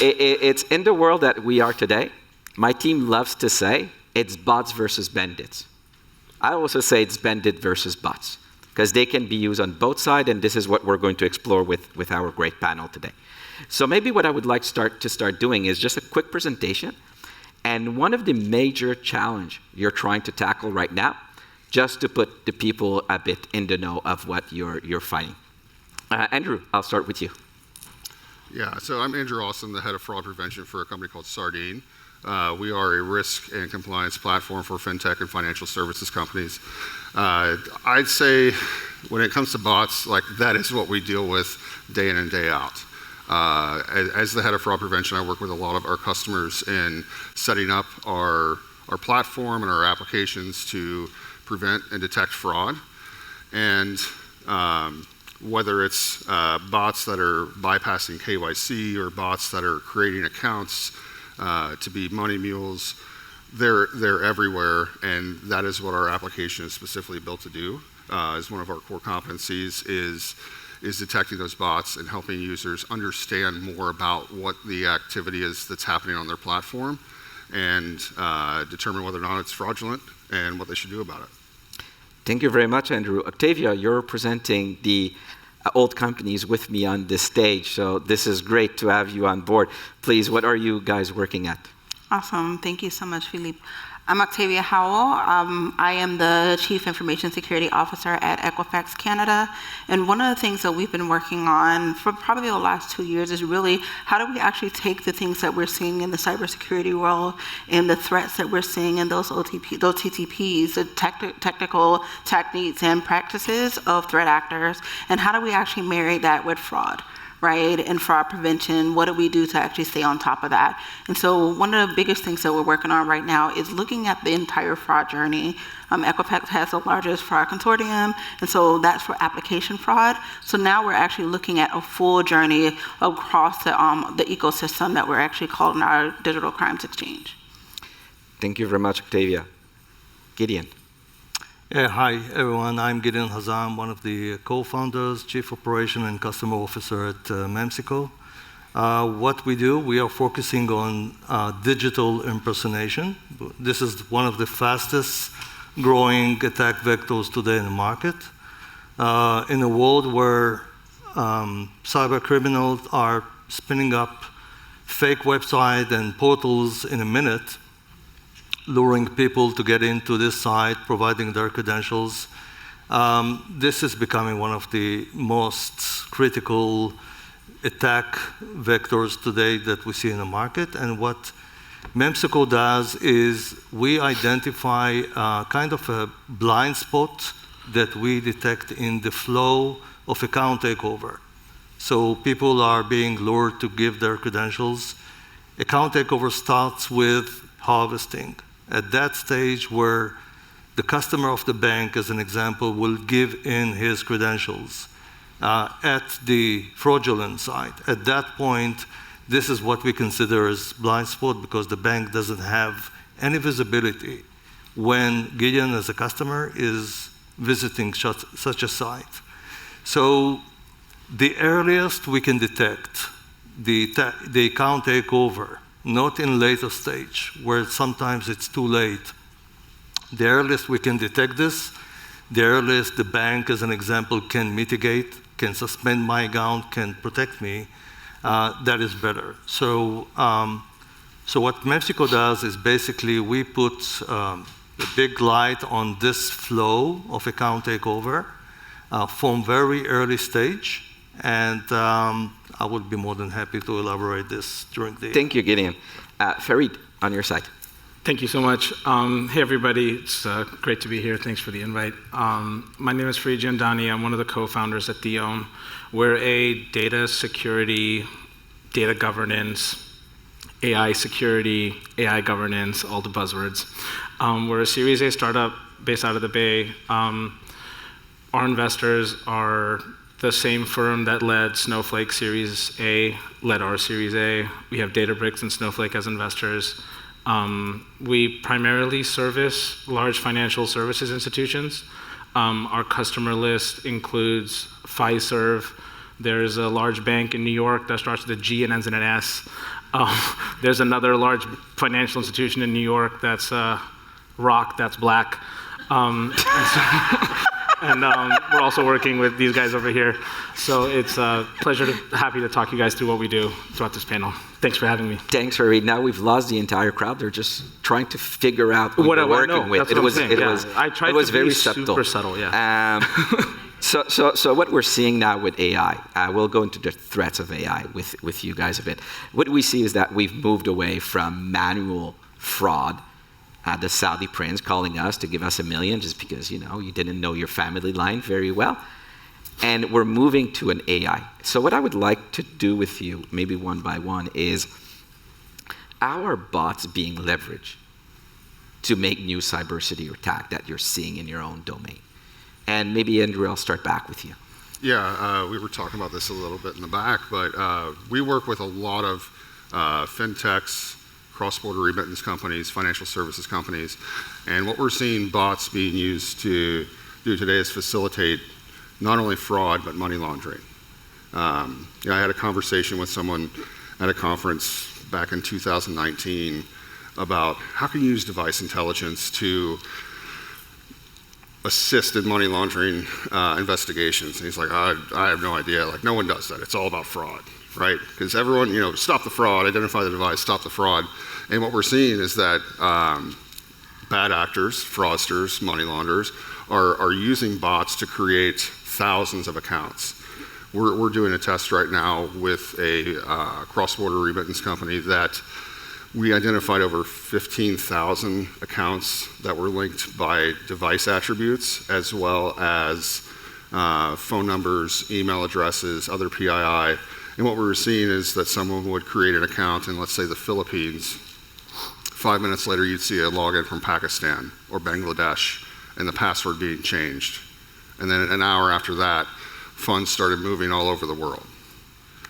It's in the world that we are today. My team loves to say it's bots versus bandits. I also say it's bandit versus bots, because they can be used on both sides, and this is what we're going to explore with our great panel today. So maybe what I would like to start doing is just a quick presentation, and one of the major challenge you're trying to tackle right now, just to put the people a bit in the know of what you're fighting. Andrew, I'll start with you. Yeah, so I'm Andrew Austin, the head of fraud prevention for a company called Sardine. We are a risk and compliance platform for fintech and financial services companies. I'd say when it comes to bots, like that is what we deal with day in and day out. As the head of fraud prevention, I work with a lot of our customers in setting up our platform and our applications to prevent and detect fraud. And whether it's bots that are bypassing KYC or bots that are creating accounts to be money mules, they're everywhere, and that is what our application is specifically built to do. As one of our core competencies is detecting those bots and helping users understand more about what the activity is that's happening on their platform and determine whether or not it's fraudulent and what they should do about it. Thank you very much, Andrew. Octavia, you're presenting the old companies with me on this stage, so this is great to have you on board. Please, what are you guys working at? Awesome. Thank you so much, Philippe. I'm Octavia Howell. I am the Chief Information Security Officer at Equifax Canada. And one of the things that we've been working on for probably the last 2 years is really how do we actually take the things that we're seeing in the cybersecurity world and the threats that we're seeing in those TTPs, the technical techniques and practices of threat actors, and how do we actually marry that with fraud? Right, and fraud prevention, what do we do to actually stay on top of that? And so one of the biggest things that we're working on right now is looking at the entire fraud journey. Equifax has the largest fraud consortium, and so that's for application fraud. So now we're actually looking at a full journey across the ecosystem that we're actually calling our digital crimes exchange. Thank you very much, Octavia. Gideon. Yeah, hi everyone. I'm Gideon Hazam, one of the co-founders, Chief Operation and Customer Officer at Memsico. What we do, we are focusing on digital impersonation. This is one of the fastest growing attack vectors today in the market. In a world where cyber criminals are spinning up fake websites and portals in a minute, luring people to get into this site, providing their credentials. This is becoming one of the most critical attack vectors today that we see in the market. And what Memsico does is we identify kind of a blind spot that we detect in the flow of account takeover. So people are being lured to give their credentials. Account takeover starts with harvesting. At that stage where the customer of the bank, as an example, will give in his credentials at the fraudulent side. At that point, this is what we consider as blind spot because the bank doesn't have any visibility when Gideon, as a customer, is visiting such a site. So the earliest we can detect the account takeover, not in later stage, where sometimes it's too late. The earliest we can detect this, the earliest the bank, as an example, can mitigate, can suspend my account, can protect me, that is better. So what Memsico does is basically we put a big light on this flow of account takeover from very early stage, and I would be more than happy to elaborate this during the... Thank you, Gideon. Farid, on your side. Thank you so much. Hey, everybody. It's great to be here. Thanks for the invite. My name is Farid Jandani. I'm one of the co-founders at Theome. We're a data security, data governance, AI security, AI governance, all the buzzwords. We're a Series A startup based out of the Bay. Our investors are the same firm that led Snowflake Series A, led our Series A. We have Databricks and Snowflake as investors. We primarily service large financial services institutions. Our customer list includes Fiserv, There's a large bank in New York that starts with a G and ends in an S. There's another large financial institution in New York that's rock, that's black. And we're also working with these guys over here. So it's a pleasure, happy to talk you guys through what we do throughout this panel. Thanks for having me. Thanks, Harry. Now we've lost the entire crowd. They're just trying to figure out what we're working with. It was very super subtle, yeah. So what we're seeing now with AI, we'll go into the threats of AI with you guys a bit. What we see is that we've moved away from manual fraud, the Saudi prince calling us to give us $1 million just because, you didn't know your family line very well. And we're moving to an AI. So what I would like to do with you, maybe one by one, is our bots being leveraged to make new cybersecurity attack that you're seeing in your own domain. And maybe, Andrew, I'll start back with you. Yeah, we were talking about this a little bit in the back, but we work with a lot of fintechs, cross-border remittance companies, financial services companies, and what we're seeing bots being used to do today is facilitate not only fraud, but money laundering. I had a conversation with someone at a conference back in 2019 about how can you use device intelligence to assist in money laundering investigations. And he's like, I have no idea. Like, no one does that. It's all about fraud, right? Because everyone, stop the fraud, identify the device, stop the fraud. And what we're seeing is that bad actors, fraudsters, money launderers, are using bots to create thousands of accounts. We're doing a test right now with a cross-border remittance company that we identified over 15,000 accounts that were linked by device attributes, as well as phone numbers, email addresses, other PII. And what we were seeing is that someone would create an account in, let's say, the Philippines. 5 minutes later, you'd see a login from Pakistan or Bangladesh, and the password being changed. And then an hour after that, funds started moving all over the world,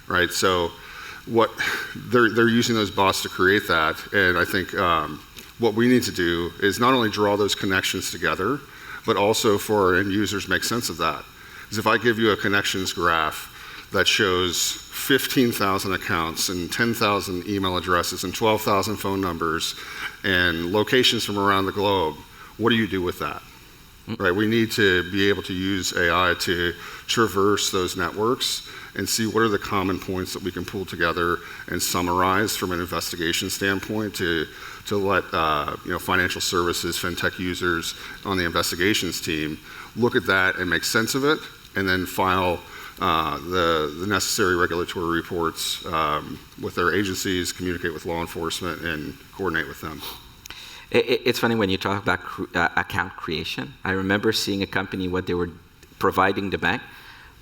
right? So what they're using those bots to create that, and I think what we need to do is not only draw those connections together, but also for our end users make sense of that. Because if I give you a connections graph that shows 15,000 accounts and 10,000 email addresses and 12,000 phone numbers and locations from around the globe, what do you do with that? Right, we need to be able to use AI to traverse those networks and see what are the common points that we can pull together and summarize from an investigation standpoint to let financial services, fintech users on the investigations team look at that and make sense of it, and then file the necessary regulatory reports with their agencies, communicate with law enforcement, and coordinate with them. It's funny when you talk about account creation. I remember seeing a company, what they were providing the bank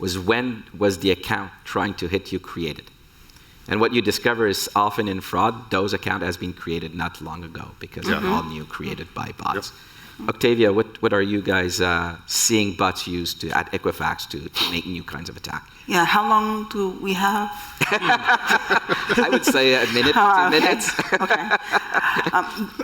was when was the account trying to hit you created. And what you discover is often in fraud, those account has been created not long ago because they're all new, created by bots. Yep. Octavia, what are you guys seeing bots used at Equifax to make new kinds of attack? Yeah, how long do we have? I would say a minute, 2 minutes. Okay.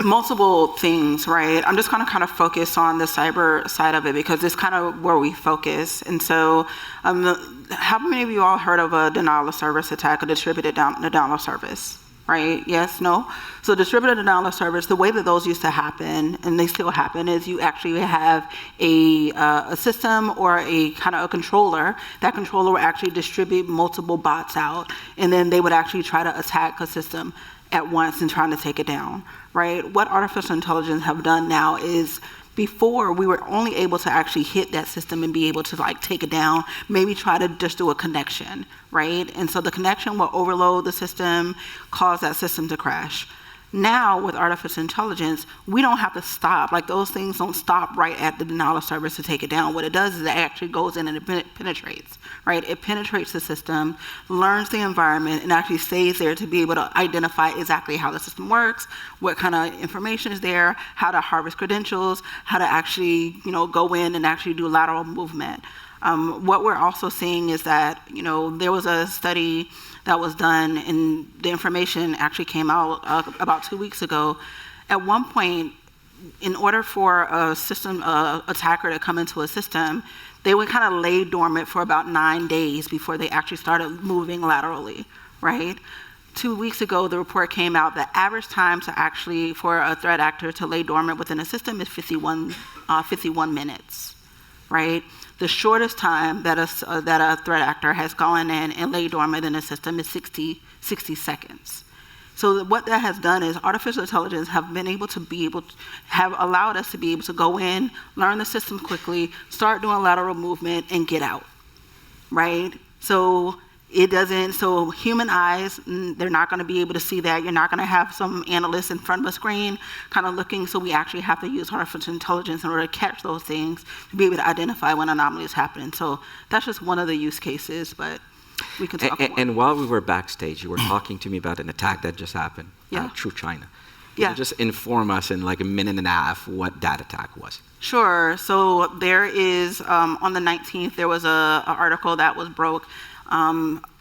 Multiple things, right? I'm just going to kind of focus on the cyber side of it because it's kind of where we focus. And so how many of you all heard of a denial of service attack, a distributed denial of service? Right? Yes? No? So distributed denial of service, the way that those used to happen, and they still happen, is you actually have a system or a kind of a controller. That controller will actually distribute multiple bots out, and then they would actually try to attack a system at once and trying to take it down. Right? What artificial intelligence have done now is before we were only able to actually hit that system and be able to take it down, maybe try to just do a connection, right? And so the connection will overload the system, cause that system to crash. Now with artificial intelligence, we don't have to stop. Those things don't stop right at the denial of service to take it down. What it does is it actually goes in and it penetrates, right? It penetrates the system, learns the environment, and actually stays there to be able to identify exactly how the system works, what kind of information is there, how to harvest credentials, how to actually, go in and actually do lateral movement. What we're also seeing is that, there was a study that was done, and the information actually came out about 2 weeks ago. At one point, in order for a system attacker to come into a system, they would kind of lay dormant for about 9 days before they actually started moving laterally, right? 2 weeks ago, the report came out that average time to actually, for a threat actor to lay dormant within a system is 51 minutes, right? The shortest time that a threat actor has gone in and laid dormant in a system is 60 seconds. So what that has done is artificial intelligence have allowed us to be able to go in, learn the system quickly, start doing lateral movement, and get out, right? So human eyes, they're not going to be able to see that. You're not going to have some analyst in front of a screen kind of looking, so we actually have to use artificial intelligence in order to catch those things, to be able to identify when anomaly is happening. So that's just one of the use cases, but we can talk more. And while we were backstage, you were talking to me about an attack that just happened through China. Can you just inform us in like a minute and a half what that attack was? Sure. So there is, on the 19th, there was an article that was broke.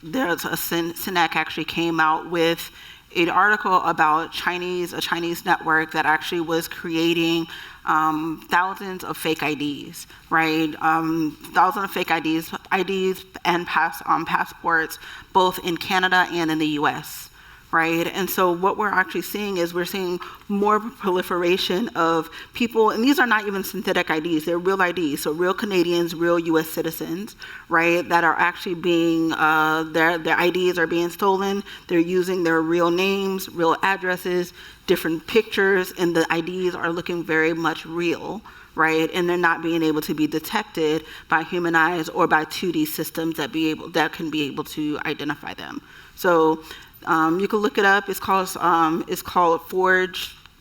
There's Sinek actually came out with an article about a Chinese network that actually was creating thousands of fake IDs, right? Thousands of fake IDs and passports, both in Canada and in the US, right? And so what we're actually seeing is we're seeing more proliferation of people, and these are not even synthetic IDs, they're real IDs, so real Canadians, real US citizens, right, that are actually being, their IDs are being stolen, they're using their real names, real addresses, different pictures, and the IDs are looking very much real, right, and they're not being able to be detected by human eyes or by 2D systems that can be able to identify them. So you can look it up. It's called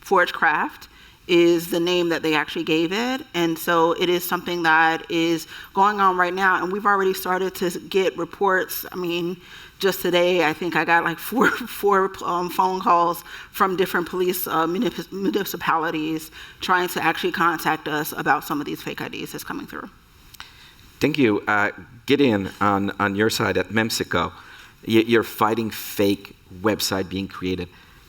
Forgecraft is the name that they actually gave it. And so it is something that is going on right now. And we've already started to get reports. I mean, just today, I think I got like four phone calls from different police municipalities trying to actually contact us about some of these fake IDs that's coming through. Thank you. Gideon, on your side at Memsico, you're fighting fake website being created.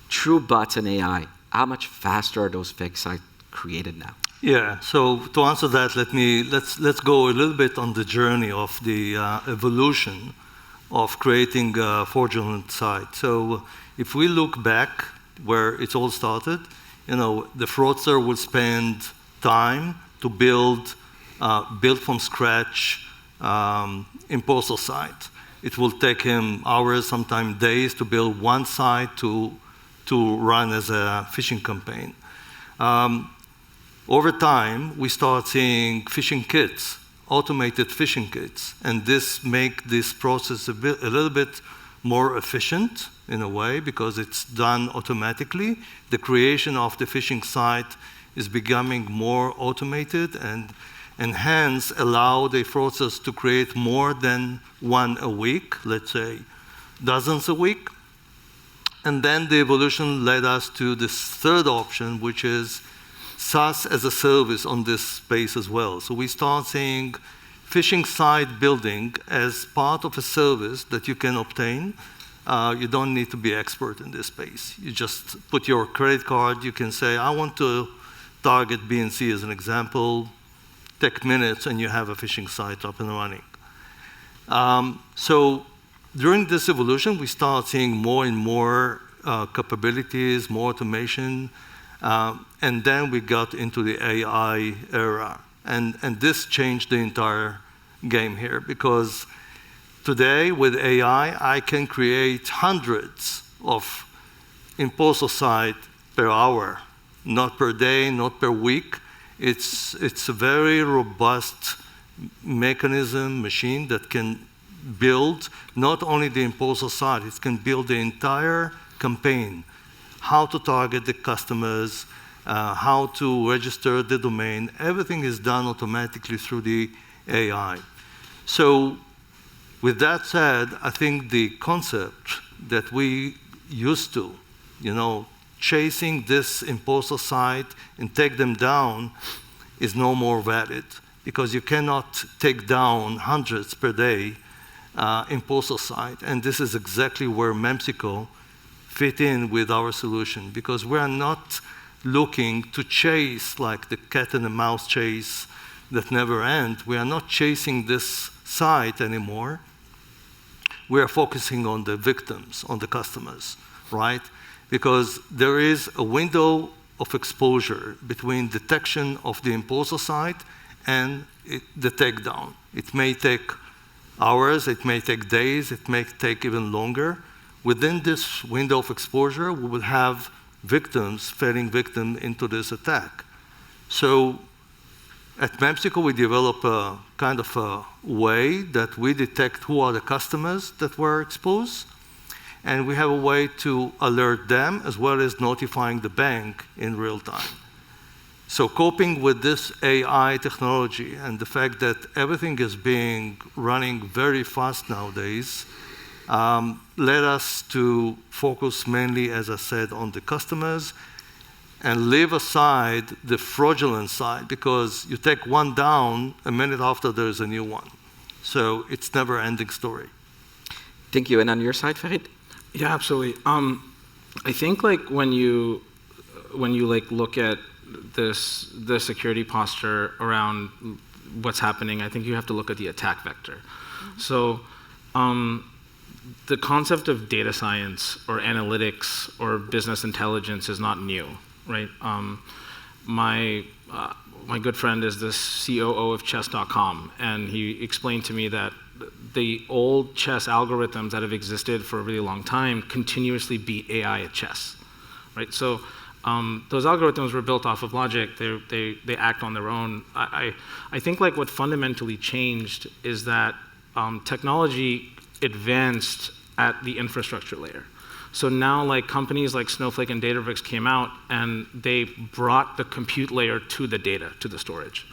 Through bots and AI, how much faster are those fake sites created now? Yeah, so to answer that, let's go a little bit on the journey of the evolution of creating a fraudulent site. So if we look back where it all started, the fraudster would spend time to build from scratch imposter site. It will take him hours, sometimes days, to build one site to run as a phishing campaign. Over time, we start seeing phishing kits, automated phishing kits, and this make this process a little bit more efficient in a way because it's done automatically. The creation of the phishing site is becoming more automated and hence allow the fraudsters to create more than one a week, let's say dozens a week. And then the evolution led us to this third option, which is SaaS as a service on this space as well. So we start seeing phishing site building as part of a service that you can obtain. You don't need to be expert in this space. You just put your credit card, you can say, I want to target B and C as an example, take minutes and you have a phishing site up and running. So during this evolution, we start seeing more and more capabilities, more automation, and then we got into the AI era. And this changed the entire game here because today with AI, I can create hundreds of imposter sites per hour, not per day, not per week. It's a very robust machine that can build not only the imposter site, it can build the entire campaign, how to target the customers, how to register the domain. Everything is done automatically through the AI. So with that said, I think the concept that we used to, chasing this imposter site and take them down is no more valid because you cannot take down hundreds per day imposter site. And this is exactly where Memsico fit in with our solution because we are not looking to chase like the cat and the mouse chase that never end. We are not chasing this site anymore. We are focusing on the victims, on the customers, right? Because there is a window of exposure between detection of the imposter site and the takedown. It may take hours, it may take days, it may take even longer. Within this window of exposure, we will have victims falling victim into this attack. So at Memsico, we develop a kind of a way that we detect who are the customers that were exposed, and we have a way to alert them as well as notifying the bank in real time. So coping with this AI technology and the fact that everything is running very fast nowadays, led us to focus mainly, as I said, on the customers and leave aside the fraudulent side, because you take one down, a minute after there's a new one. So it's never-ending story. Thank you. And on your side, Farid? Yeah, absolutely. I think like when you like look at the security posture around what's happening, I think you have to look at the attack vector. So the concept of data science or analytics or business intelligence is not new, right? My good friend is the COO of chess.com, and he explained to me that the old chess algorithms that have existed for a really long time continuously beat AI at chess, right? So those algorithms were built off of logic. They act on their own. I think like what fundamentally changed is that technology advanced at the infrastructure layer. So now like companies like Snowflake and Databricks came out and they brought the compute layer to the data, to the storage.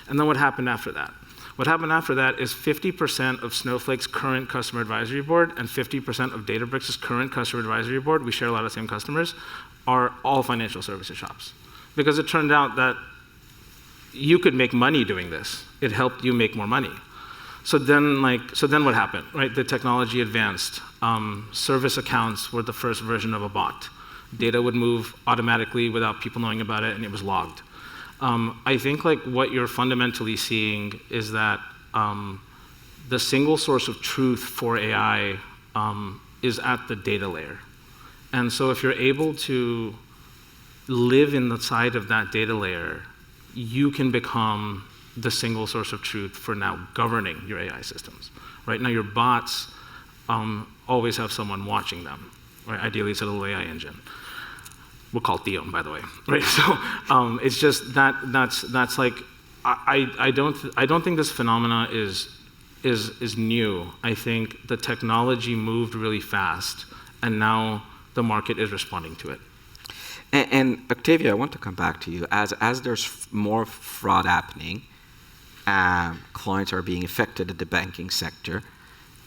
And then what happened after that? What happened after that is 50% of Snowflake's current customer advisory board and 50% of Databricks' current customer advisory board, we share a lot of the same customers, are all financial services shops. Because it turned out that you could make money doing this. It helped you make more money. So then what happened, right? The technology advanced. Service accounts were the first version of a bot. Data would move automatically without people knowing about it, and it was logged. I think like what you're fundamentally seeing is that the single source of truth for AI is at the data layer. And so if you're able to live inside of that data layer, you can become the single source of truth for now governing your AI systems. Right now, your bots always have someone watching them. Right? Ideally, it's a little AI engine. We'll call it Theo, by the way. Right? So it's just that's like I don't think this phenomena is new. I think the technology moved really fast, and now the market is responding to it. And Octavia, I want to come back to you. As there's more fraud happening, clients are being affected in the banking sector,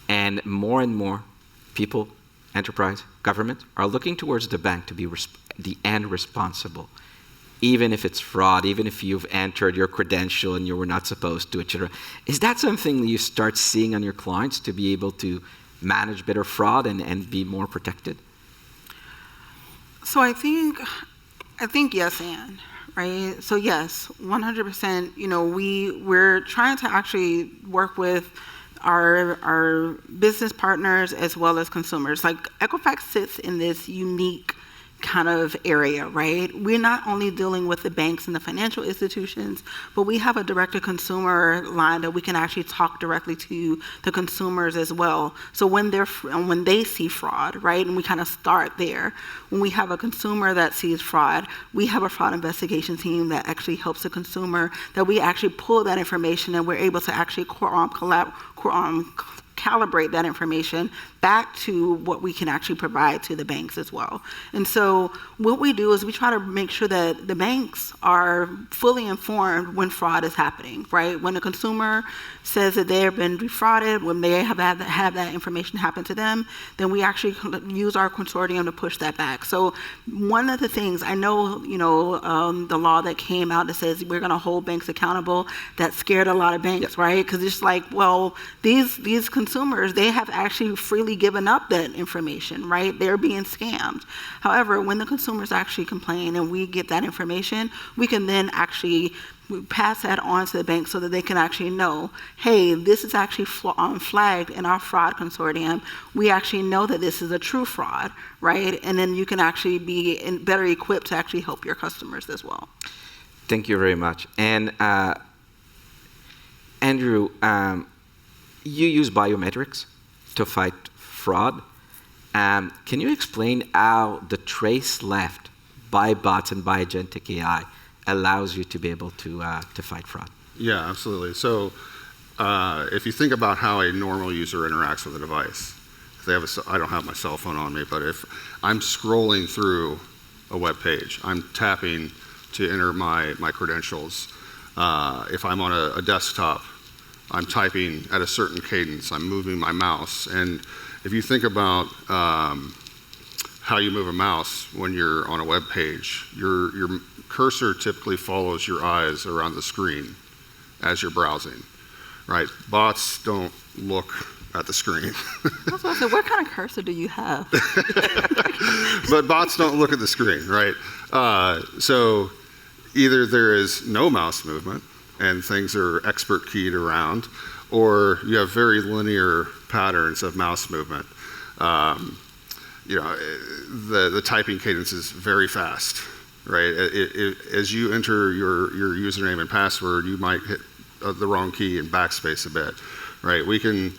and more people, enterprise, government, are looking towards the bank to be the end responsible, even if it's fraud, even if you've entered your credential and you were not supposed to, etc. Is that something that you start seeing on your clients to be able to manage better fraud and be more protected? So I think yes and, right? So yes, 100%, you know, we're trying to actually work with our business partners as well as consumers. Like Equifax sits in this unique kind of area, right? We're not only dealing with the banks and the financial institutions, but we have a direct-to-consumer line that we can actually talk directly to the consumers as well. So when they see fraud, right, and we kind of start there. When we have a consumer that sees fraud, we have a fraud investigation team that actually helps the consumer, that we actually pull that information and we're able to actually calibrate that information back to what we can actually provide to the banks as well. And so what we do is we try to make sure that the banks are fully informed when fraud is happening, right? When a consumer says that they have been defrauded, when they have that information happen to them, then we actually use our consortium to push that back. So one of the things, I know, you know, the law that came out that says we're gonna hold banks accountable, that scared a lot of banks, right? Because it's like, well, these consumers, they have actually freely completely given up that information, right? They're being scammed. However, when the consumers actually complain and we get that information, we can then actually pass that on to the bank so that they can actually know, hey, this is actually flagged in our fraud consortium. We actually know that this is a true fraud, right? And then you can actually be better equipped to actually help your customers as well. Thank you very much. And Andrew, you use biometrics to fight fraud. Can you explain how the trace left by bots and by agentic AI allows you to be able to fight fraud? Yeah, absolutely. So if you think about how a normal user interacts with a device, if they have I don't have my cell phone on me, but if I'm scrolling through a web page, I'm tapping to enter my credentials. If I'm on a desktop, I'm typing at a certain cadence, I'm moving my mouse. And if you think about how you move a mouse when you're on a web page, your cursor typically follows your eyes around the screen as you're browsing, right? Bots don't look at the screen. I was about to say, what kind of cursor do you have? But bots don't look at the screen, right? So either there is no mouse movement and things are expert keyed around, or you have very linear patterns of mouse movement. The typing cadence is very fast, right? As you enter your username and password, you might hit the wrong key and backspace a bit, right? We can,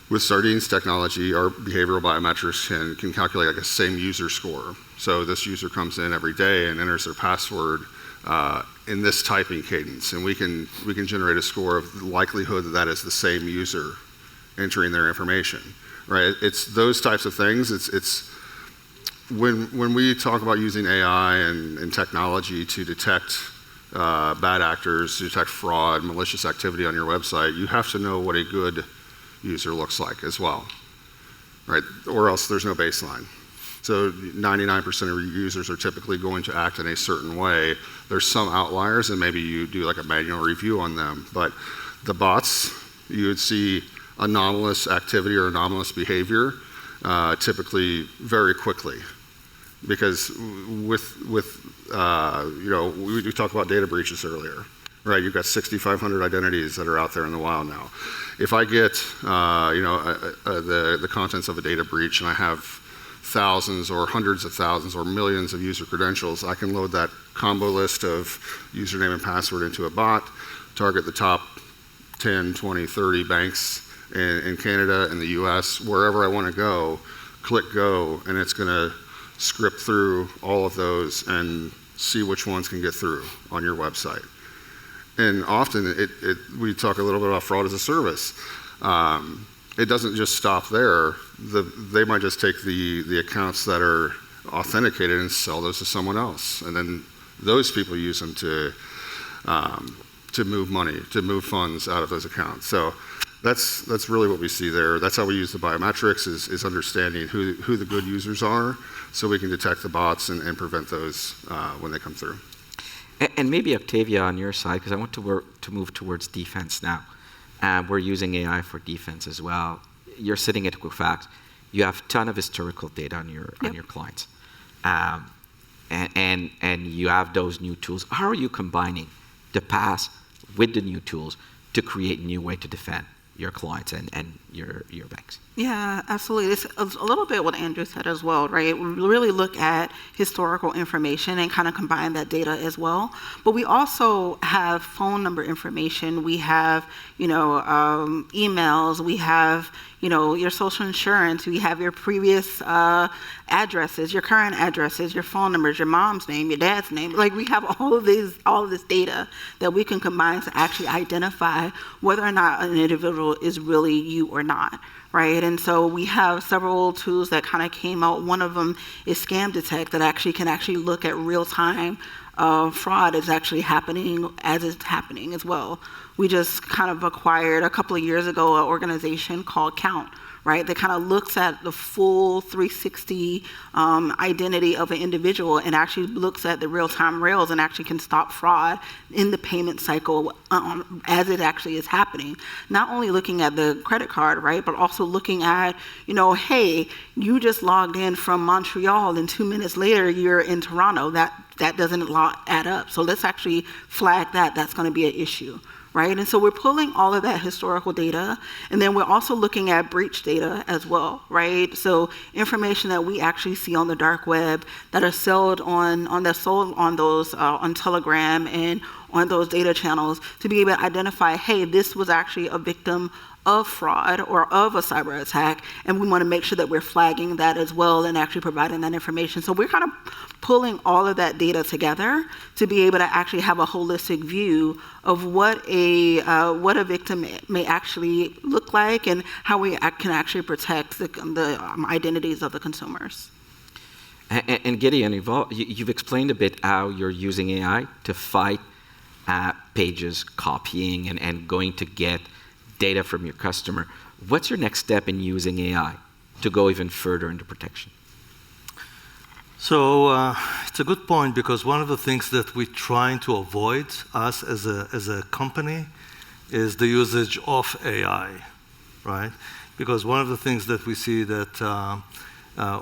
with Sardine's technology, our behavioral biometrics can calculate like a same user score. So this user comes in every day and enters their password in this typing cadence, and we can generate a score of the likelihood that is the same user entering their information, right? It's those types of things. It's when we talk about using AI and technology to detect bad actors, to detect fraud, malicious activity on your website, you have to know what a good user looks like as well, right? Or else there's no baseline. So 99% of your users are typically going to act in a certain way. There's some outliers, and maybe you do like a manual review on them. But the bots, you would see anomalous activity or anomalous behavior typically very quickly. Because we talked about data breaches earlier, right? You've got 6,500 identities that are out there in the wild now. If I get the contents of a data breach and I have thousands or hundreds of thousands or millions of user credentials, I can load that combo list of username and password into a bot, target the top 10, 20, 30 banks in Canada and the US, wherever I want to go, click go, and it's going to script through all of those and see which ones can get through on your website. And often we talk a little bit about fraud as a service. It doesn't just stop there. They might just take the accounts that are authenticated and sell those to someone else. And then those people use them to move money, to move funds out of those accounts. So that's really what we see there. That's how we use the biometrics, is understanding who the good users are, so we can detect the bots and prevent those when they come through. And maybe Octavia on your side, because I want to move towards defense now. We're using AI for defense as well. You're sitting at Equifax. You have a ton of historical data on your clients, and you have those new tools. How are you combining the past with the new tools to create a new way to defend your clients and your banks? Yeah, absolutely. It's a little bit what Andrew said as well, right? We really look at historical information and kind of combine that data as well. But we also have phone number information. We have, emails. We have, your social insurance. We have your previous addresses, your current addresses, your phone numbers, your mom's name, your dad's name. Like, we have all of this data that we can combine to actually identify whether or not an individual is really you or not. Right, and so we have several tools that kind of came out. One of them is Scam Detect, that can actually look at real-time fraud is actually happening as it's happening as well. We just kind of acquired a couple of years ago an organization called Count, right? That kind of looks at the full 360 identity of an individual and actually looks at the real-time rails and actually can stop fraud in the payment cycle as it actually is happening. Not only looking at the credit card, right, but also looking at, hey, you just logged in from Montreal and 2 minutes later you're in Toronto. That doesn't add up. So let's actually flag that. That's going to be an issue. Right? And so we're pulling all of that historical data, and then we're also looking at breach data as well, right? So information that we actually see on the dark web that are sold on those on Telegram and on those data channels to be able to identify, hey, this was actually a victim of fraud or of a cyber attack, and we want to make sure that we're flagging that as well and actually providing that information. So we're kind of pulling all of that data together to be able to actually have a holistic view of what a victim may actually look like and how we can actually protect the identities of the consumers. And Gideon, you've explained a bit how you're using AI to fight pages copying and going to get data from your customer. What's your next step in using AI to go even further into protection? So it's a good point, because one of the things that we're trying to avoid, us as a company, is the usage of AI, right? Because one of the things that we see that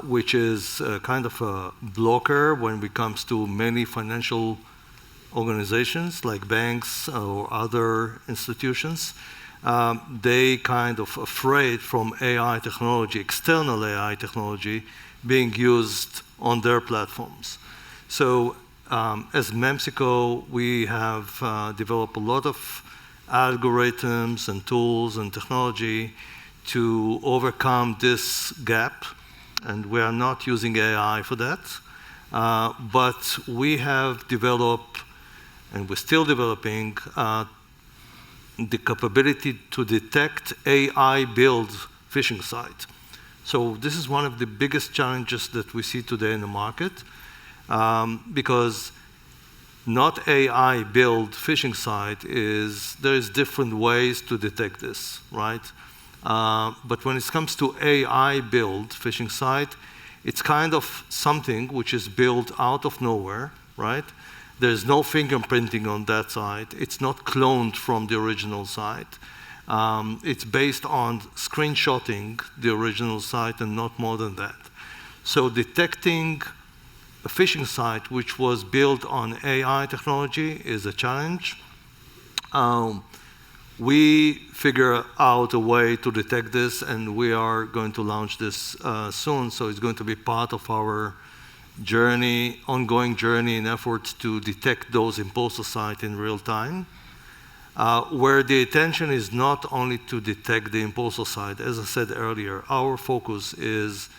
which is kind of a blocker when it comes to many financial organizations like banks or other institutions, they kind of afraid from AI technology, external AI technology, being used on their platforms. So as Memsico, we have developed a lot of algorithms and tools and technology to overcome this gap, and we are not using AI for that. But we have developed, and we're still developing, the capability to detect AI-built phishing sites. So this is one of the biggest challenges that we see today in the market, because not AI-built phishing site there's different ways to detect this, right? But when it comes to AI-built phishing site, it's kind of something which is built out of nowhere, right? There's no fingerprinting on that site. It's not cloned from the original site. It's based on screenshotting the original site and not more than that. So detecting a phishing site which was built on AI technology is a challenge. We figure out a way to detect this, and we are going to launch this soon, so it's going to be part of our journey, ongoing journey and efforts to detect those imposter sites in real time. Where the attention is not only to detect the imposter site, as I said earlier, our focus is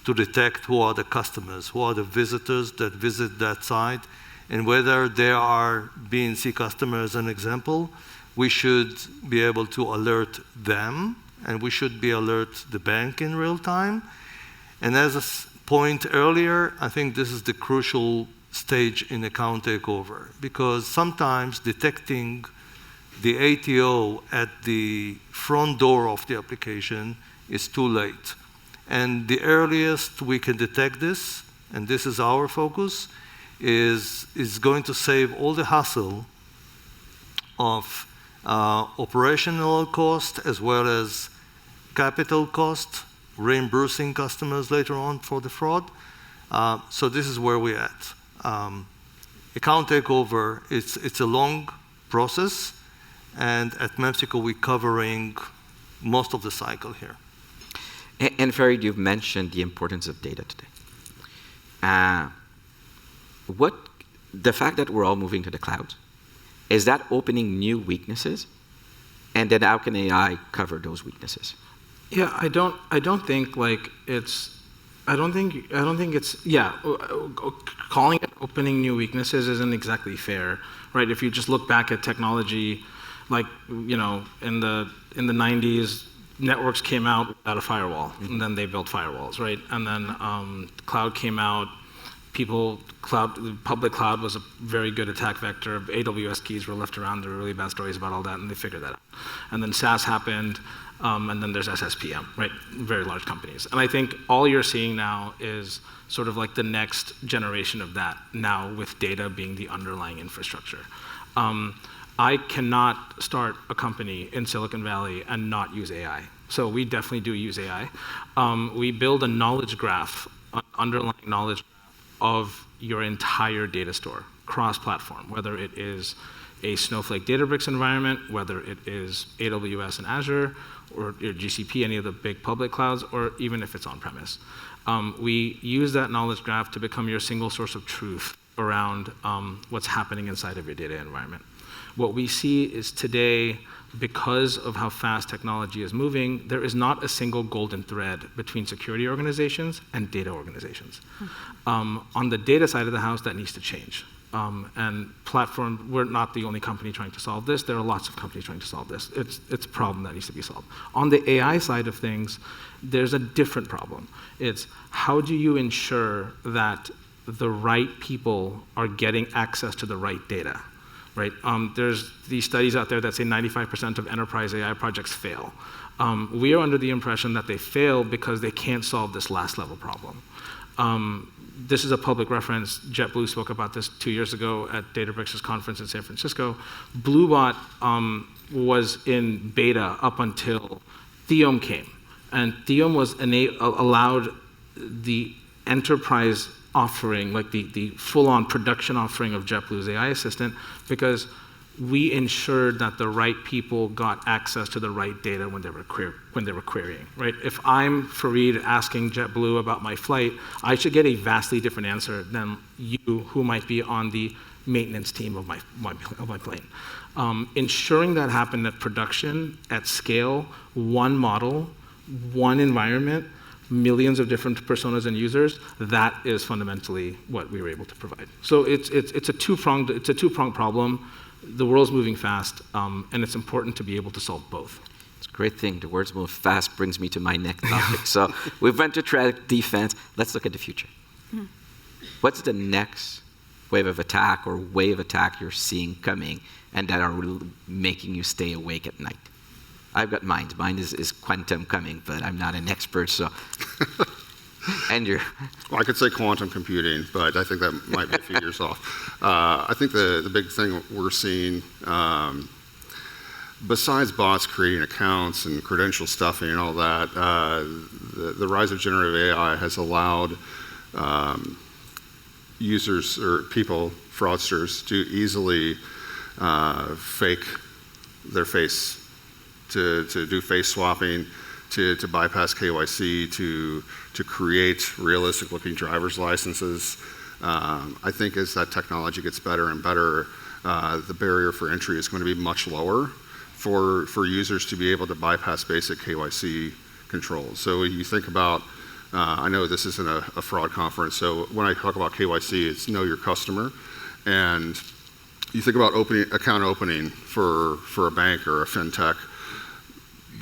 to detect who are the customers, who are the visitors that visit that site, and whether they are BNC customers, an example, we should be able to alert them, and we should be alert the bank in real time. And as a point earlier, I think this is the crucial stage in account takeover, because sometimes detecting the ATO at the front door of the application is too late. And the earliest we can detect this, and this is our focus, is going to save all the hassle of operational cost as well as capital cost, reimbursing customers later on for the fraud. So this is where we're at. Account takeover, it's a long process, and at Memsico we're covering most of the cycle here. And Farid, you've mentioned the importance of data today. The fact that we're all moving to the cloud, is that opening new weaknesses? And then how can AI cover those weaknesses? Yeah, I don't think it's calling it opening new weaknesses isn't exactly fair, right? If you just look back at technology, like, in the 90s, networks came out without a firewall, and then they built firewalls, right? And then cloud came out, the public cloud was a very good attack vector. AWS keys were left around. There were really bad stories about all that, and they figured that out. And then SaaS happened, and then there's SSPM, right? Very large companies. And I think all you're seeing now is sort of like the next generation of that, now with data being the underlying infrastructure. I cannot start a company in Silicon Valley and not use AI. So we definitely do use AI. We build a knowledge graph, an underlying knowledge graph of your entire data store, cross-platform, whether it is a Snowflake Databricks environment, whether it is AWS and Azure, or GCP, any of the big public clouds, or even if it's on-premise. We use that knowledge graph to become your single source of truth around what's happening inside of your data environment. What we see is today, because of how fast technology is moving, there is not a single golden thread between security organizations and data organizations. On the data side of the house, that needs to change. And platform, we're not the only company trying to solve this. There are lots of companies trying to solve this. It's a problem that needs to be solved. On the AI side of things, there's a different problem. It's how do you ensure that the right people are getting access to the right data? Right? There's these studies out there that say 95% of enterprise AI projects fail. We are under the impression that they fail because they can't solve this last level problem. This is a public reference. JetBlue spoke about this 2 years ago at Databricks' conference in San Francisco. Bluebot was in beta up until Theum came. And Theum was allowed the enterprise offering, like the full-on production offering of JetBlue's AI assistant, because we ensured that the right people got access to the right data when they were querying, right? If I'm Fareed asking JetBlue about my flight, I should get a vastly different answer than you, who might be on the maintenance team of my plane. Ensuring that happened at production, at scale, one model, one environment, millions of different personas and users, that is fundamentally what we were able to provide. So it's a two-pronged problem. The world's moving fast, and it's important to be able to solve both. It's a great thing. The words move fast brings me to my next topic. So we've went to threat defense. Let's look at the future. What's the next wave of attack or wave attack you're seeing coming and that are making you stay awake at night? I've got mine. Mine is quantum coming, but I'm not an expert, so. Andrew. Well, I could say quantum computing, but I think that might be a few years off. I think the big thing we're seeing, besides bots creating accounts and credential stuffing and all that, the rise of generative AI has allowed users or people, fraudsters, to easily fake their face, to do face swapping, to bypass KYC, to create realistic-looking driver's licenses. I think as that technology gets better and better, the barrier for entry is going to be much lower for users to be able to bypass basic KYC controls. So when you think about, I know this isn't a fraud conference, so when I talk about KYC, it's know your customer. And you think about account opening for a bank or a fintech,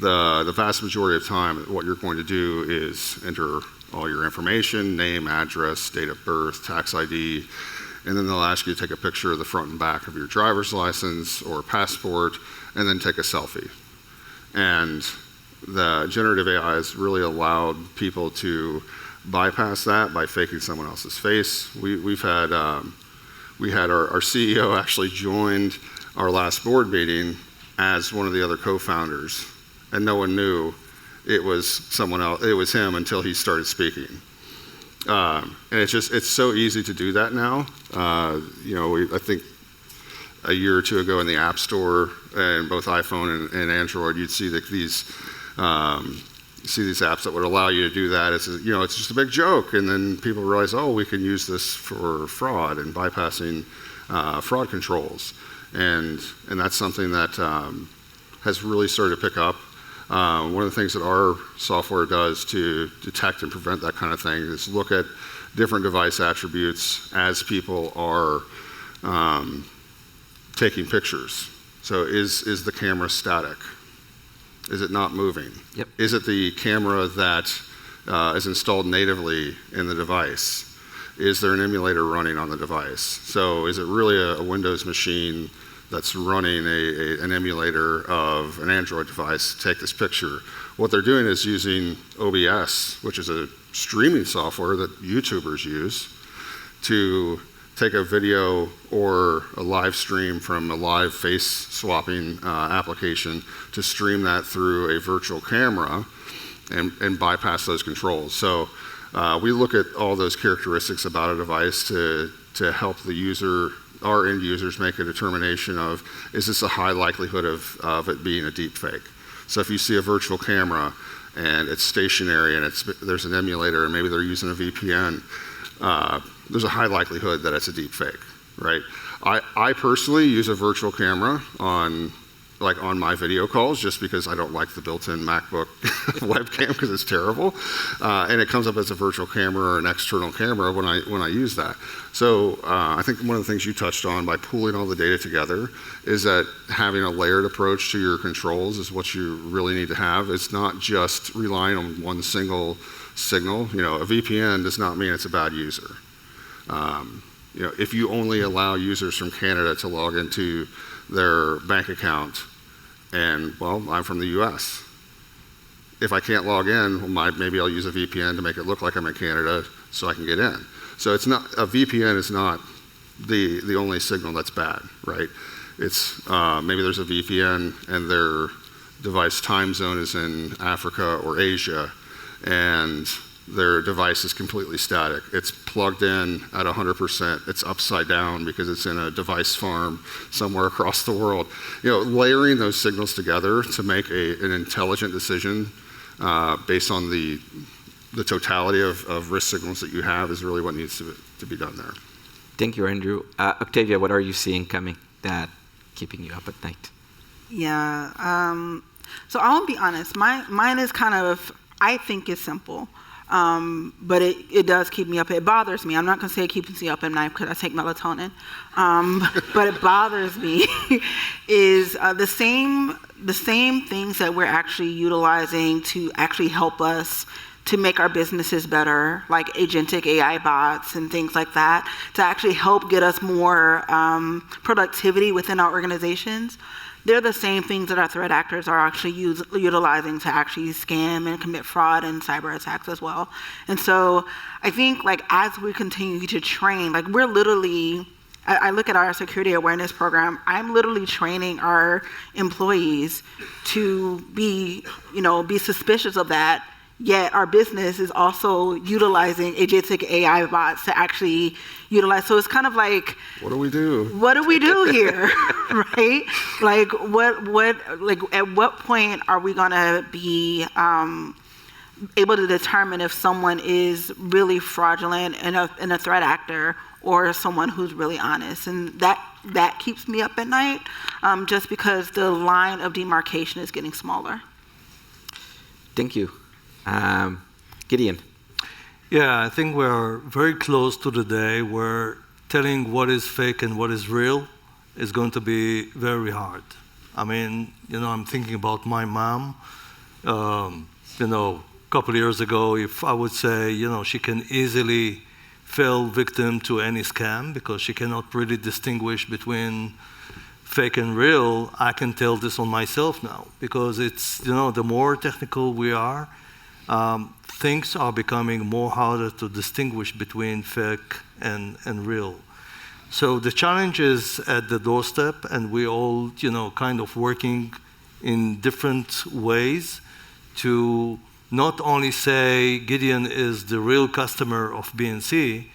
the vast majority of time, what you're going to do is enter all your information, name, address, date of birth, tax ID, and then they'll ask you to take a picture of the front and back of your driver's license or passport, and then take a selfie. And the generative AI has really allowed people to bypass that by faking someone else's face. We had our CEO actually joined our last board meeting as one of the other co-founders, and no one knew it was someone else. It was him until he started speaking. And it's so easy to do that now. I think a year or two ago in the App Store and both iPhone and Android, you'd see these apps that would allow you to do that. It's just a big joke, and then people realize, oh, we can use this for fraud and bypassing fraud controls, and that's something that has really started to pick up. One of the things that our software does to detect and prevent that kind of thing is look at different device attributes as people are taking pictures. So is the camera static? Is it not moving? Yep. Is it the camera that is installed natively in the device? is there an emulator running on the device? So is it really a Windows machine that's running an emulator of an Android device to take this picture? What they're doing is using OBS, which is a streaming software that YouTubers use, to take a video or a live stream from a live face swapping application to stream that through a virtual camera and bypass those controls. So we look at all those characteristics about a device to help the user, our end users, make a determination of, is this a high likelihood of it being a deep fake? So if you see a virtual camera and it's stationary and there's an emulator and maybe they're using a VPN, there's a high likelihood that it's a deep fake, right? I personally use a virtual camera on my video calls just because I don't like the built-in MacBook webcam because it's terrible, and it comes up as a virtual camera or an external camera when I use that. So I think one of the things you touched on by pooling all the data together is that having a layered approach to your controls is what you really need to have. It's not just relying on one single signal. A VPN does not mean it's a bad user. If you only allow users from Canada to log into their bank account, and I'm from the US. If I can't log in, maybe I'll use a VPN to make it look like I'm in Canada so I can get in. So it's not, a VPN is not the only signal that's bad, right? It's maybe there's a VPN and their device time zone is in Africa or Asia, and their device is completely static. It's plugged in at 100%. It's upside down because it's in a device farm somewhere across the world. Layering those signals together to make an intelligent decision based on the totality of risk signals that you have is really what needs to be done there. Thank you, Andrew. Octavia, what are you seeing coming that keeping you up at night? Yeah. So I'll be honest. Mine is kind of, I think it's simple. But it does keep me up. It bothers me. I'm not going to say it keeps me up at night because I take melatonin. But it bothers me is the same things that we're actually utilizing to actually help us to make our businesses better, like agentic AI bots and things like that, to actually help get us more productivity within our organizations. They're the same things that our threat actors are actually utilizing to actually scam and commit fraud and cyber attacks as well. And so I think as we continue to train, we're literally, I look at our security awareness program, I'm literally training our employees to be suspicious of that. Yet our business is also utilizing agentic AI bots to actually utilize. So it's kind of like, what do we do? What do we do here, right? At what point are we going to be able to determine if someone is really fraudulent and a threat actor or someone who's really honest? And that keeps me up at night, just because the line of demarcation is getting smaller. Thank you. Gideon. Yeah, I think we're very close to the day where telling what is fake and what is real is going to be very hard. I mean, I'm thinking about my mom. A couple of years ago, if I would say, she can easily fall victim to any scam because she cannot really distinguish between fake and real, I can tell this on myself now because it's, the more technical we are, things are becoming more harder to distinguish between fake and real. So the challenge is at the doorstep, and we all, kind of working in different ways to not only say Gideon is the real customer of BNC,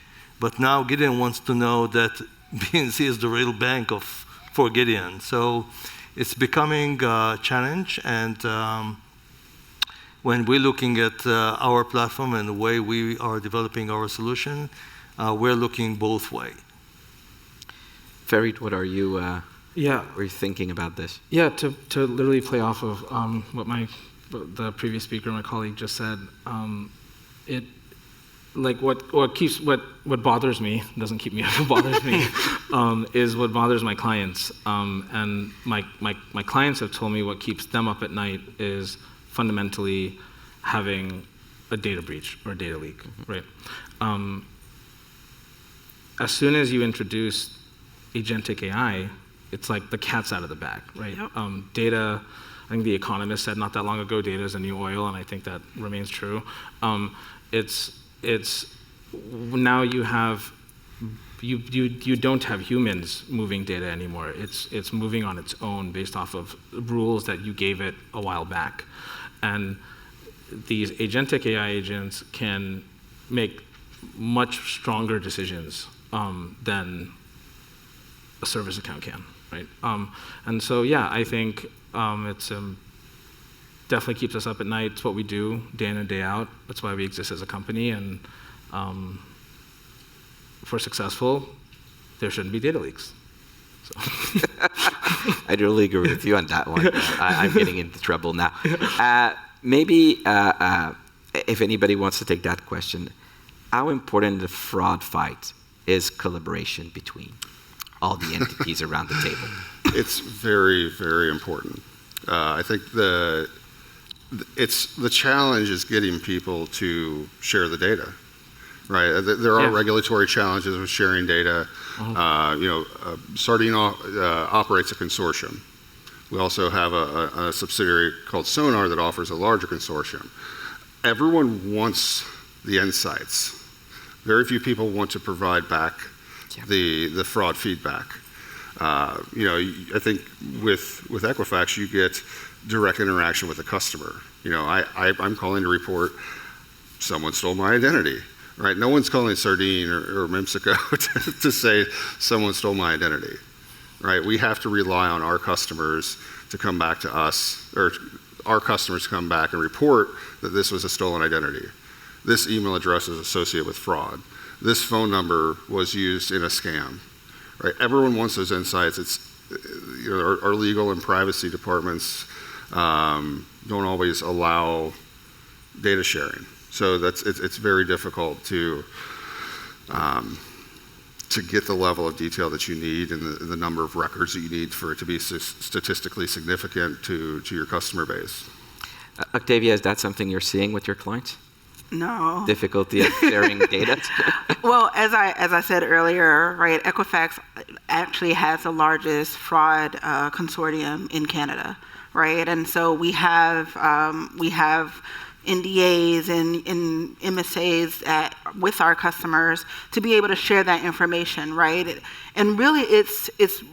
but now Gideon wants to know that BNC is the real bank for Gideon. So it's becoming a challenge, and when we're looking at our platform and the way we are developing our solution, we're looking both ways. Farid, what are you thinking about this? Yeah, to literally play off of what the previous speaker, my colleague, just said, what bothers me, doesn't keep me up, what bothers me, is what bothers my clients. And my clients have told me what keeps them up at night is fundamentally having a data breach or a data leak, right? as soon as you introduce agentic AI, it's like the cat's out of the bag, right? Yep. Data, I think The Economist said not that long ago, data is the new oil, and I think that remains true. It's now you don't have humans moving data anymore. It's moving on its own based off of rules that you gave it a while back. And these agentic AI agents can make much stronger decisions than a service account can, right? And so, yeah, I think it's definitely keeps us up at night. It's what we do day in and day out. That's why we exist as a company. And if we're successful, there shouldn't be data leaks. So. I really agree with you on that one. I'm getting into trouble now. Maybe if anybody wants to take that question, how important in the fraud fight is collaboration between all the entities around the table? It's very, very important. I think the challenge is getting people to share the data, right? There are regulatory challenges with sharing data. Sardine operates a consortium. We also have a subsidiary called Sonar that offers a larger consortium. Everyone wants the insights. Very few people want to provide back the fraud feedback. I think with Equifax, you get direct interaction with the customer. I'm calling to report someone stole my identity, right? No one's calling Sardine or Memsico to say someone stole my identity, right? We have to rely on our customers to come back to us, or our customers to come back and report that this was a stolen identity. This email address is associated with fraud. This phone number was used in a scam, right? Everyone wants those insights. It's, our legal and privacy departments don't always allow data sharing. So it's very difficult to get the level of detail that you need and the number of records that you need for it to be statistically significant to your customer base. Octavia, is that something you're seeing with your clients? No. Difficulty of sharing data? Well, as I said earlier, right, Equifax actually has the largest fraud consortium in Canada, right? And so we have NDAs and MSAs with our customers to be able to share that information, right? And really,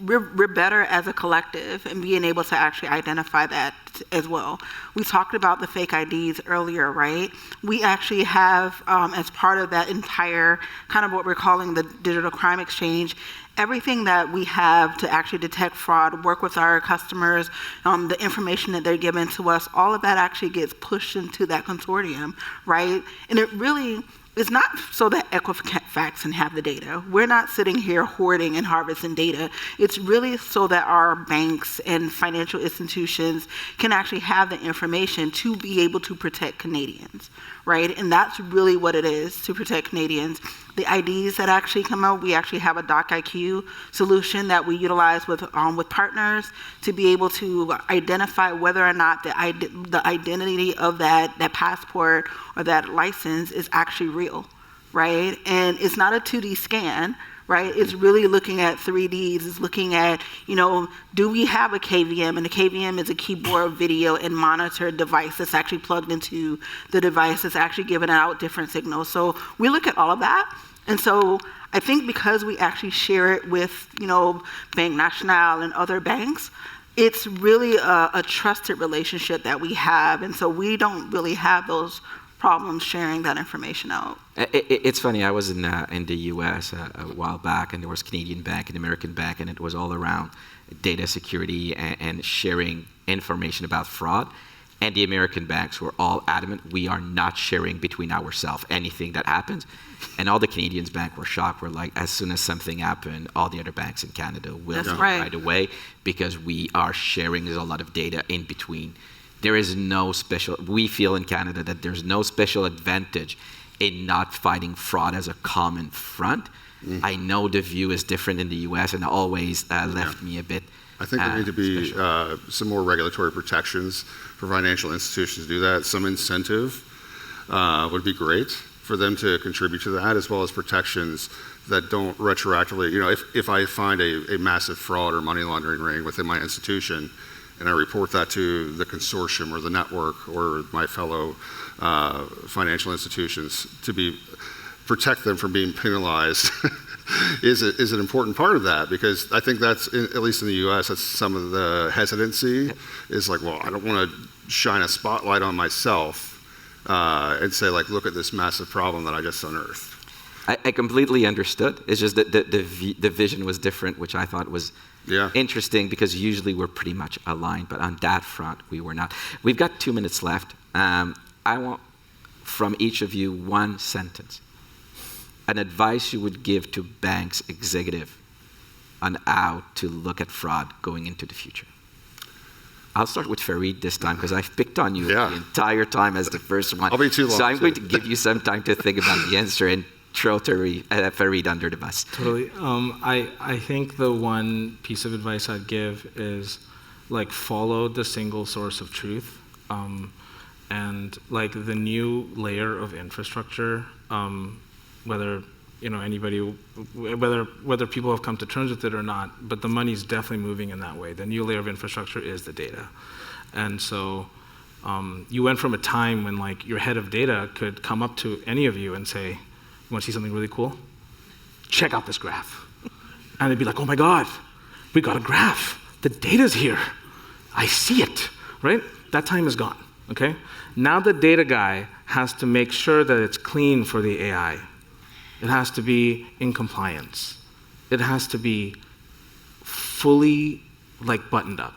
we're better as a collective in being able to actually identify that as well. We talked about the fake IDs earlier, right? We actually have, as part of that entire kind of what we're calling the digital crime exchange, everything that we have to actually detect fraud, work with our customers, the information that they're giving to us, all of that actually gets pushed into that consortium, right? And it really is not so that Equifax can have the data. We're not sitting here hoarding and harvesting data. It's really so that our banks and financial institutions can actually have the information to be able to protect Canadians, right? And that's really what it is, to protect Canadians. The IDs that actually come out, we actually have a DocIQ solution that we utilize with partners to be able to identify whether or not the identity of that passport or that license is actually real, right? And it's not a 2D scan, right? It's really looking at 3Ds. It's looking at, do we have a KVM? And the KVM is a keyboard, video, and monitor device that's actually plugged into the device that's actually giving out different signals. So we look at all of that. And so I think because we actually share it with, Banque Nationale and other banks, it's really a trusted relationship that we have. And so we don't really have those problems sharing that information out. It's funny, I was in the US a while back, and there was Canadian Bank and American Bank, and it was all around data security and sharing information about fraud. And the American banks were all adamant, we are not sharing between ourselves anything that happens. And all the Canadian banks were shocked. We're like, as soon as something happened, all the other banks in Canada will know right away, because we are sharing, there's a lot of data in between. There is no special, we feel in Canada that there's no special advantage in not fighting fraud as a common front. I know the view is different in the US, and it always left me a bit I think there need to be some more regulatory protections for financial institutions to do that. Some incentive would be great for them to contribute to that, as well as protections that don't retroactively, if I find a massive fraud or money laundering ring within my institution, and I report that to the consortium or the network or my fellow financial institutions to protect them from being penalized is an important part of that, because I think that's, at least in the US, that's some of the hesitancy is like, well, I don't want to shine a spotlight on myself and say, like, look at this massive problem that I just unearthed. I completely understood. It's just that the vision was different, which I thought was interesting, because usually we're pretty much aligned, but on that front, we were not. We've got 2 minutes left. I want from each of you one sentence, an advice you would give to banks executive on how to look at fraud going into the future. I'll start with Fareed this time, because I've picked on you the entire time as the first one. I'll be too long. So I'm going to give you some time to think about the answer and throw Fareed under the bus. Totally. I think the one piece of advice I'd give is, like, follow the single source of truth. And like the new layer of infrastructure, whether whether people have come to terms with it or not, but the money's definitely moving in that way. The new layer of infrastructure is the data. And so you went from a time when, like, your head of data could come up to any of you and say, "You want to see something really cool? Check out this graph." And they'd be like, "Oh my God, we got a graph. The data's here. I see it," right? That time is gone, okay? Now the data guy has to make sure that it's clean for the AI. It has to be in compliance. It has to be fully, like, buttoned up.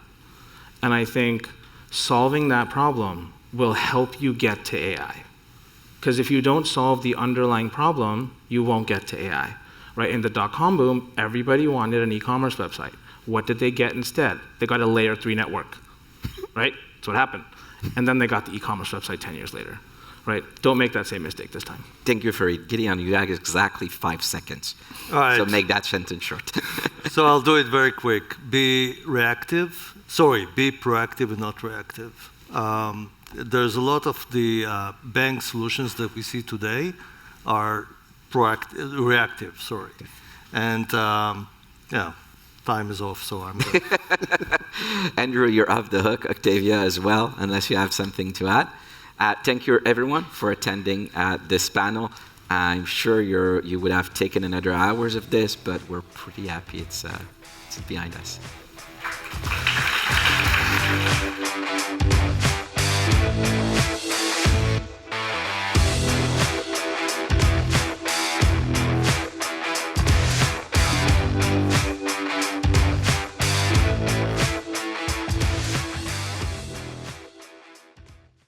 And I think solving that problem will help you get to AI. Because if you don't solve the underlying problem, you won't get to AI, right? In the dot-com boom, everybody wanted an e-commerce website. What did they get instead? They got a layer 3 network, right? That's what happened. And then they got the e-commerce website 10 years later, right? Don't make that same mistake this time. Thank you, Fareed. Gideon, you have exactly 5 seconds. All right. So make that sentence short. So I'll do it very quick. Be proactive and not reactive. There's a lot of the bank solutions that we see today are reactive. And time is off, so I'm good. Andrew, you're off the hook. Octavia as well, unless you have something to add. Thank you, everyone, for attending this panel. I'm sure you would have taken another hours of this, but we're pretty happy it's behind us.